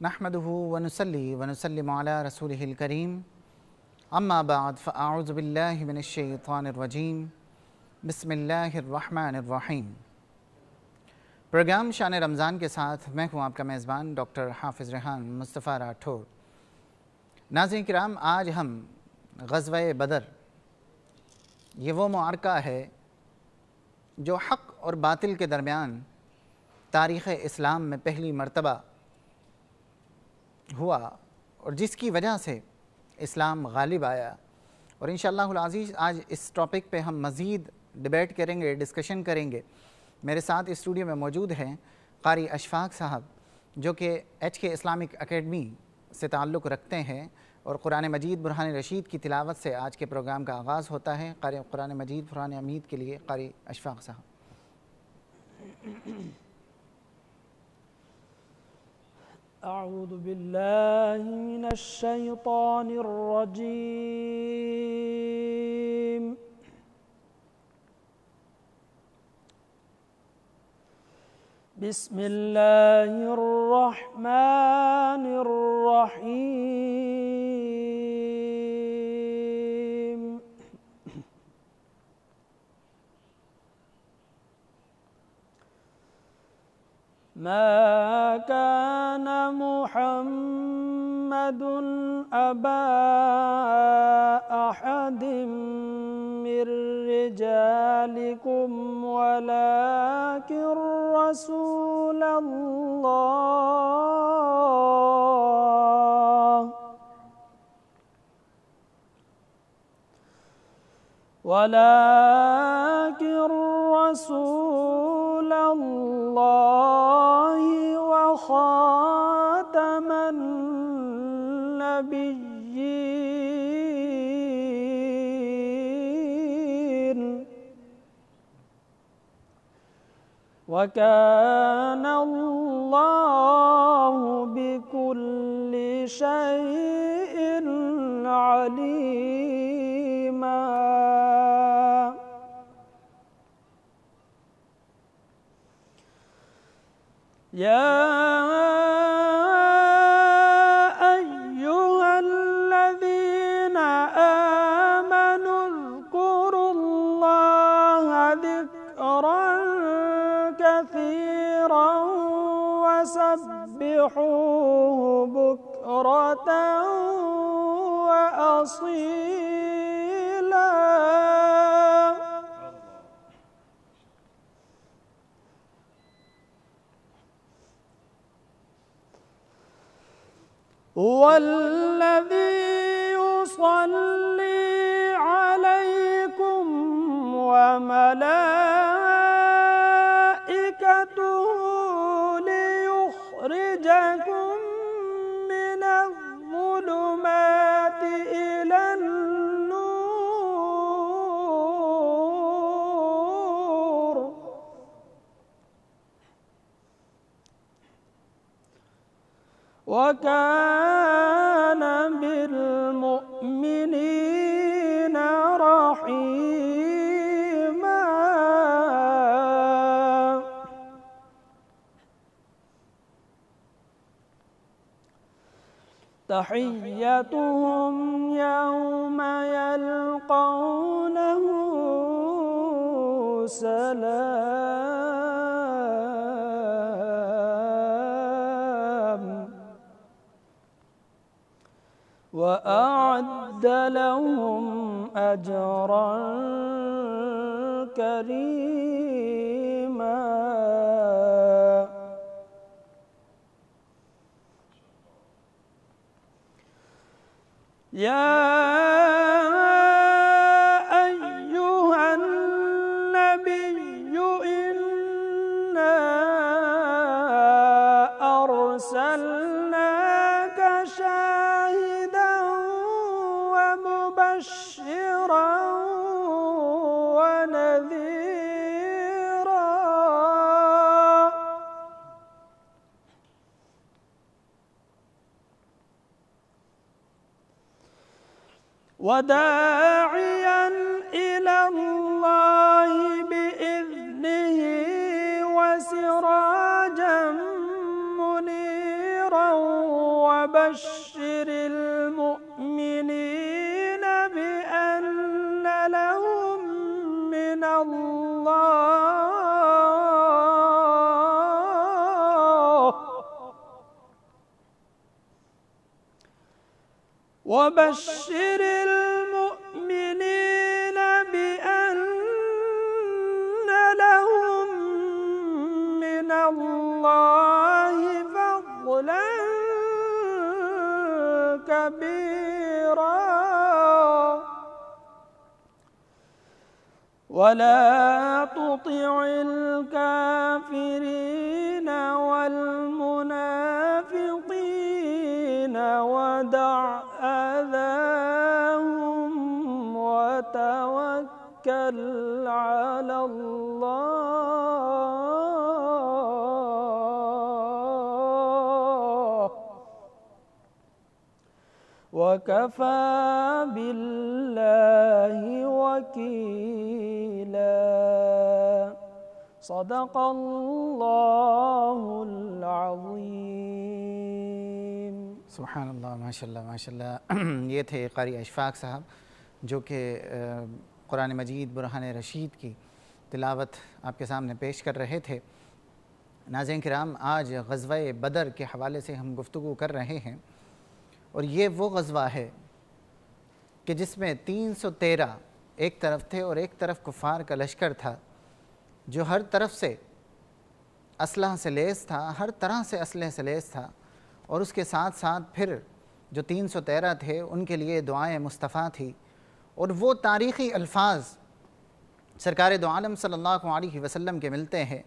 نحمده ونصلي ونسلم على رسوله الكريم اما بعد فاعوذ باللہ من الشیطان الرجیم بسم اللہ الرحمن الرحیم۔ پروگرام شان رمضان کے ساتھ میں ہوں آپ کا میزبان ڈاکٹر حافظ ریحان مصطفیٰ راٹھور۔ ناظرین کرام، آج ہم غزوہ بدر، یہ وہ معرکہ ہے جو حق اور باطل کے درمیان تاریخ اسلام میں پہلی مرتبہ ہوا اور جس کی وجہ سے اسلام غالب آیا، اور انشاءاللہ العزیز آج اس ٹاپک پہ ہم مزید ڈیبیٹ کریں گے، ڈسکشن کریں گے۔ میرے ساتھ اسٹوڈیو میں موجود ہیں قاری اشفاق صاحب، جو کہ HK اسلامک اکیڈمی سے تعلق رکھتے ہیں، اور قرآن مجید برہان رشید کی تلاوت سے آج کے پروگرام کا آغاز ہوتا ہے۔ قاری قرآن مجید برہان امید کے لیے قاری اشفاق صاحب۔ اعوذ باللہ من الشیطان الرجیم، بسم اللہ الرحمن الرحیم۔ ما كان محمد أبا أحد من رجالكم ولكن رسول الله وخاتم النبيين، وكان الله بكل شيء عليما۔ يا أيها الذين آمنوا اذكروا الله ذكرا كثيرا وسبحوه بكرة وأصيلا۔ هو الذي يصلي عليكم وملائكته ليخرجكم من الظلمات إلى النور، وكان بالمؤمنين رحيما۔ تحيتهم يوم يلقونه سلام، وأعد لهم أجرا كريما۔ يا أيها النبي إنا أرسلناك شاهدا ومبشرا ونذيرا، وداعيا إلى الله بإذنه وسراجا منيرا وبشر المؤمنين بأن لهم من الله وبشر المؤمنين بأن لهم من الله فضلا كبيرا ولا تطع الكافرين والمنافقين ودع أذاهم وتوكل على الله وكفى بالله وكيلا صدق الله العظيم سبحان اللہ، ماشاء اللہ ماشاء اللہ۔ یہ تھے قاری اشفاق صاحب جو کہ قرآن مجید برہان رشید کی تلاوت آپ کے سامنے پیش کر رہے تھے۔ ناظرین کرام، آج غزوہ بدر کے حوالے سے ہم گفتگو کر رہے ہیں، اور یہ وہ غزوہ ہے کہ جس میں 313 ایک طرف تھے اور ایک طرف کفار کا لشکر تھا جو ہر طرف سے اسلحہ سے لیس تھا، ہر طرح سے اسلحے سے لیس تھا، اور اس کے ساتھ ساتھ پھر جو 313 تھے ان کے لیے دعائیں مصطفیٰ تھی، اور وہ تاریخی الفاظ سرکار دو عالم صلی اللہ علیہ وسلم کے ملتے ہیں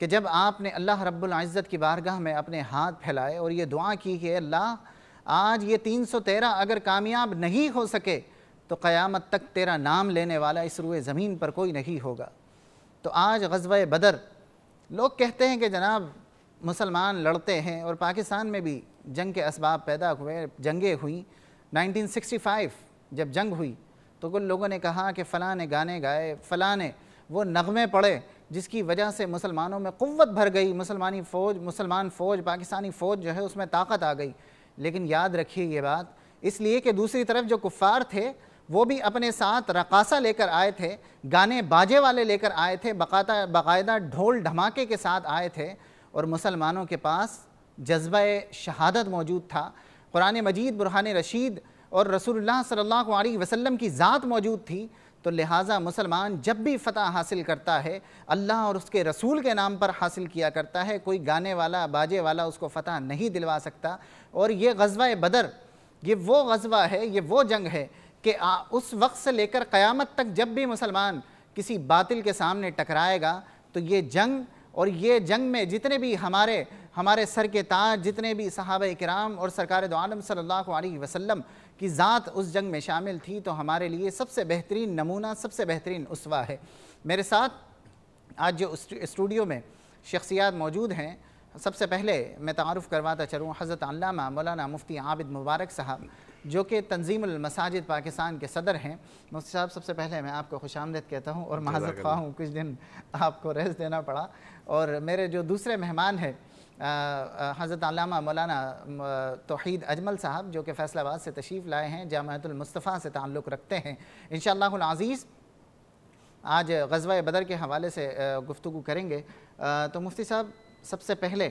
کہ جب آپ نے اللہ رب العزت کی بارگاہ میں اپنے ہاتھ پھیلائے اور یہ دعا کی کہ اللہ آج یہ 313 اگر کامیاب نہیں ہو سکے تو قیامت تک تیرا نام لینے والا اس روئے زمین پر کوئی نہیں ہوگا۔ تو آج غزوہ بدر، لوگ کہتے ہیں کہ جناب مسلمان لڑتے ہیں، اور پاکستان میں بھی جنگ کے اسباب پیدا ہوئے، جنگیں ہوئیں۔ 1965 جب جنگ ہوئی تو کچھ لوگوں نے کہا کہ فلاں نے گانے گائے، فلاں نے وہ نغمے پڑھے جس کی وجہ سے مسلمانوں میں قوت بھر گئی، مسلمان فوج پاکستانی فوج جو ہے اس میں طاقت آ گئی۔ لیکن یاد رکھیے یہ بات، اس لیے کہ دوسری طرف جو کفار تھے وہ بھی اپنے ساتھ رقاصہ لے کر آئے تھے، گانے باجے والے لے کر آئے تھے، باقاعدہ ڈھول دھماکے کے ساتھ آئے تھے، اور مسلمانوں کے پاس جذبہ شہادت موجود تھا، قرآن مجید برہان رشید اور رسول اللہ صلی اللہ علیہ وسلم کی ذات موجود تھی۔ تو لہٰذا مسلمان جب بھی فتح حاصل کرتا ہے اللہ اور اس کے رسول کے نام پر حاصل کیا کرتا ہے، کوئی گانے والا باجے والا اس کو فتح نہیں دلوا سکتا۔ اور یہ غزوہ بدر، یہ وہ غزوہ ہے، یہ وہ جنگ ہے کہ اس وقت سے لے کر قیامت تک جب بھی مسلمان کسی باطل کے سامنے ٹکرائے گا تو یہ جنگ، اور یہ جنگ میں جتنے بھی ہمارے سر کے تاج، جتنے بھی صحابہ کرام اور سرکار دو عالم صلی اللہ علیہ وسلم کی ذات اس جنگ میں شامل تھی، تو ہمارے لیے سب سے بہترین نمونہ، سب سے بہترین اسوہ ہے۔ میرے ساتھ آج جو اسٹوڈیو میں شخصیات موجود ہیں، سب سے پہلے میں تعارف کرواتا چلوں حضرت علامہ مولانا مفتی عابد مبارک صاحب جو کہ تنظیم المساجد پاکستان کے صدر ہیں۔ مفتی صاحب، سب سے پہلے میں آپ کو خوش آمدید کہتا ہوں اور معذرت خواہ ہوں کچھ دن آپ کو ریسٹ دینا پڑا۔ اور میرے جو دوسرے مہمان ہیں حضرت علامہ مولانا توحید اجمل صاحب جو کہ فیصل آباد سے تشریف لائے ہیں، جامعۃ المصطفیٰ سے تعلق رکھتے ہیں۔ انشاءاللہ العزیز آج غزوہ بدر کے حوالے سے گفتگو کریں گے۔ تو مفتی صاحب، سب سے پہلے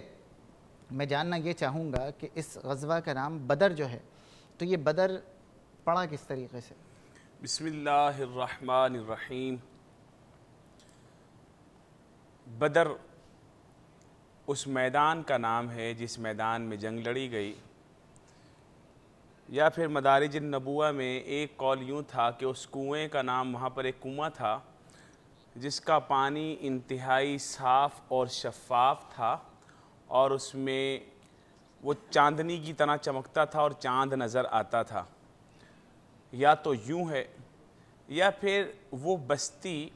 میں جاننا یہ چاہوں گا کہ اس غزوہ کا نام بدر جو ہے تو یہ بدر پڑھا کس طریقے سے؟ بسم اللہ الرحمن الرحیم۔ بدر اس میدان کا نام ہے جس میدان میں جنگ لڑی گئی، یا پھر مدارج النبوہ میں ایک قول یوں تھا کہ اس کنویں کا نام، وہاں پر ایک کنواں تھا جس کا پانی انتہائی صاف اور شفاف تھا، اور اس میں وہ چاندنی کی طرح چمکتا تھا اور چاند نظر آتا تھا۔ یا تو یوں ہے، یا پھر وہ بستی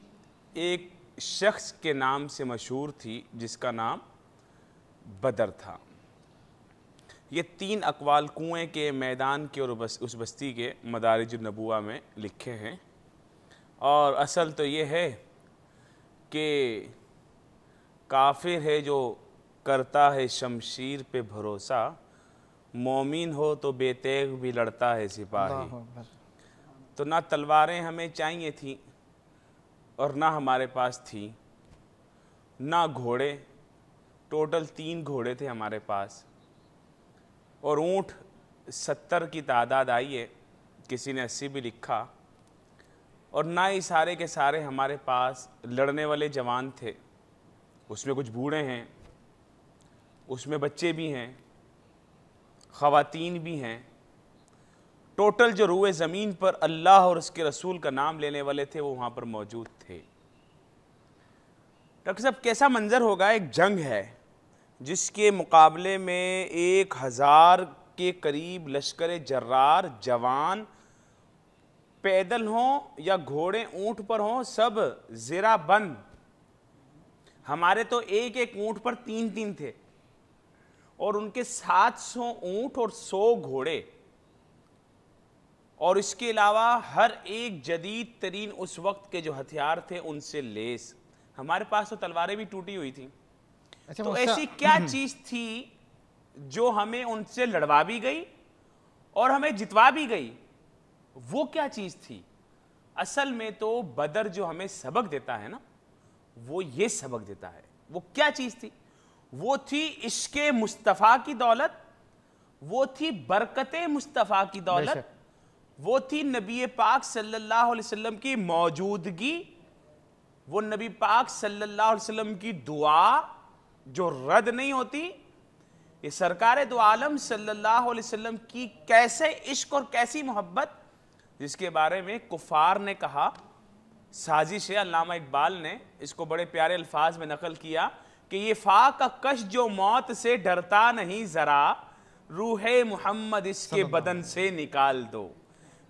ایک شخص کے نام سے مشہور تھی جس کا نام بدر تھا۔ یہ تین اقوال کنویں کے، میدان کے اور اس بستی کے مدارج النبوہ میں لکھے ہیں، اور اصل تو یہ ہے کہ کافر ہے جو کرتا ہے شمشیر پہ بھروسہ، مومن ہو تو بے تیغ بھی لڑتا ہے سپاہی۔ اللہ اکبر۔ تو نہ تلواریں ہمیں چاہیے تھیں اور نہ ہمارے پاس تھی، نہ گھوڑے، ٹوٹل 3 گھوڑے تھے ہمارے پاس، اور اونٹ 70 کی تعداد آئی ہے، کسی نے 80 بھی لکھا، اور نہ ہی سارے کے سارے ہمارے پاس لڑنے والے جوان تھے، اس میں کچھ بوڑھے ہیں، اس میں بچے بھی ہیں، خواتین بھی ہیں۔ ٹوٹل جو روئے زمین پر اللہ اور اس کے رسول کا نام لینے والے تھے وہ وہاں پر موجود تھے۔ ڈاکٹر صاحب کیسا منظر ہوگا، ایک جنگ ہے جس کے مقابلے میں 1000 کے قریب لشکر جرار جوان پیدل ہوں یا گھوڑے اونٹ پر ہوں، سب زرہ بند۔ ہمارے تو ایک ایک اونٹ پر 3 تھے، اور ان کے 700 اونٹ اور 100 گھوڑے، اور اس کے علاوہ ہر ایک جدید ترین اس وقت کے جو ہتھیار تھے ان سے لیس۔ ہمارے پاس تو تلواریں بھی ٹوٹی ہوئی تھیں۔ تو ایسی کیا چیز تھی جو ہمیں ان سے لڑوا بھی گئی اور ہمیں جتوا بھی گئی؟ وہ کیا چیز تھی؟ اصل میں تو بدر جو ہمیں سبق دیتا ہے نا، وہ یہ سبق دیتا ہے۔ وہ کیا چیز تھی؟ وہ تھی عشق مصطفیٰ کی دولت، وہ تھی برکت مصطفیٰ کی دولت، وہ تھی نبی پاک صلی اللہ علیہ وسلم کی موجودگی، وہ نبی پاک صلی اللہ علیہ وسلم کی دعا جو رد نہیں ہوتی۔ یہ سرکار دو عالم صلی اللہ علیہ وسلم کی کیسے عشق اور کیسی محبت، جس کے بارے میں کفار نے کہا، سازش ہے، علامہ اقبال نے اس کو بڑے پیارے الفاظ میں نقل کیا کہ یہ فاقہ کش جو موت سے ڈرتا نہیں ذرا، روح محمد اس کے بدن سے نکال دو،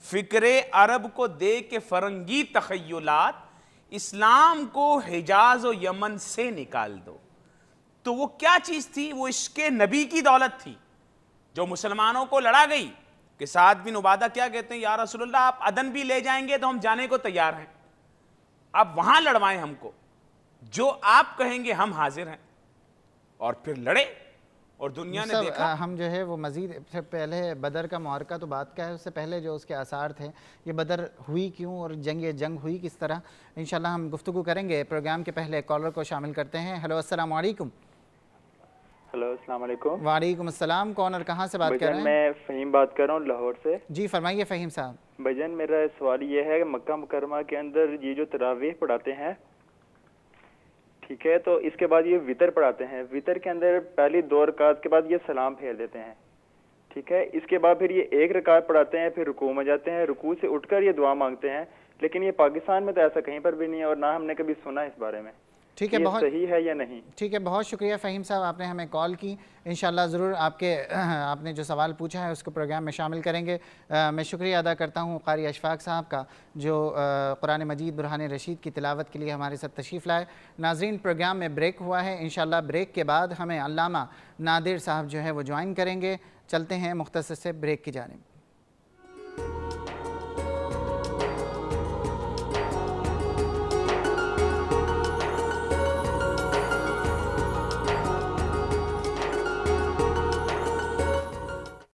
فکر عرب کو دے کے فرنگی تخیلات، اسلام کو حجاز و یمن سے نکال دو۔ تو وہ کیا چیز تھی؟ وہ عشق نبی کی دولت تھی جو مسلمانوں کو لڑا گئی کہ سعد بن عبادہ کیا کہتے ہیں، یا رسول اللہ آپ عدن بھی لے جائیں گے تو ہم جانے کو تیار ہیں، آپ وہاں لڑوائیں ہم کو، جو آپ کہیں گے ہم حاضر ہیں۔ اور پھر لڑے، اور دنیا نے دیکھا۔ ہم جو ہے وہ مزید پہلے بدر کا معرکہ تو بات کا ہے، اس سے پہلے جو اس کے آثار تھے، یہ بدر ہوئی کیوں اور جنگ ہوئی کس طرح، انشاءاللہ ہم گفتگو کریں گے۔ پروگرام کے پہلے کالر کو شامل کرتے ہیں۔ ہیلو السلام علیکم۔ ہلو السلام علیکم۔ وعلیکم السلام، کون اور کہاں سے بات کر رہے ہیں؟ میں فہیم بات کر رہا ہوں لاہور سے۔ جی فرمائیے فہیم صاحب۔ بھجن میرا سوال یہ ہے کہ مکہ مکرمہ کے اندر یہ جو تراویح پڑھاتے ہیں، ٹھیک ہے، تو اس کے بعد یہ وطر پڑھاتے ہیں، وطر کے اندر پہلی 2 رکعت کے بعد یہ سلام پھیر دیتے ہیں، ٹھیک ہے، اس کے بعد پھر یہ 1 رکعت پڑھاتے ہیں، پھر رکوع میں جاتے ہیں، رکوع سے اٹھ کر یہ دعا مانگتے ہیں، لیکن یہ پاکستان میں تو ایسا کہیں پر بھی نہیں ہے اور نہ ہم نے کبھی سنا اس بارے میں۔ ٹھیک ہے، یہ صحیح ہے یا نہیں؟ ٹھیک ہے، بہت شکریہ فہیم صاحب، آپ نے ہمیں کال کی، انشاءاللہ ضرور آپ نے جو سوال پوچھا ہے اس کو پروگرام میں شامل کریں گے۔ میں شکریہ ادا کرتا ہوں قاری اشفاق صاحب کا جو قرآن مجید برہان رشید کی تلاوت کے لیے ہمارے ساتھ تشریف لائے۔ ناظرین پروگرام میں بریک ہوا ہے، انشاءاللہ بریک کے بعد ہمیں علامہ نادر صاحب جو ہے وہ جوائن کریں گے۔ چلتے ہیں مختصر سے بریک کی جانب۔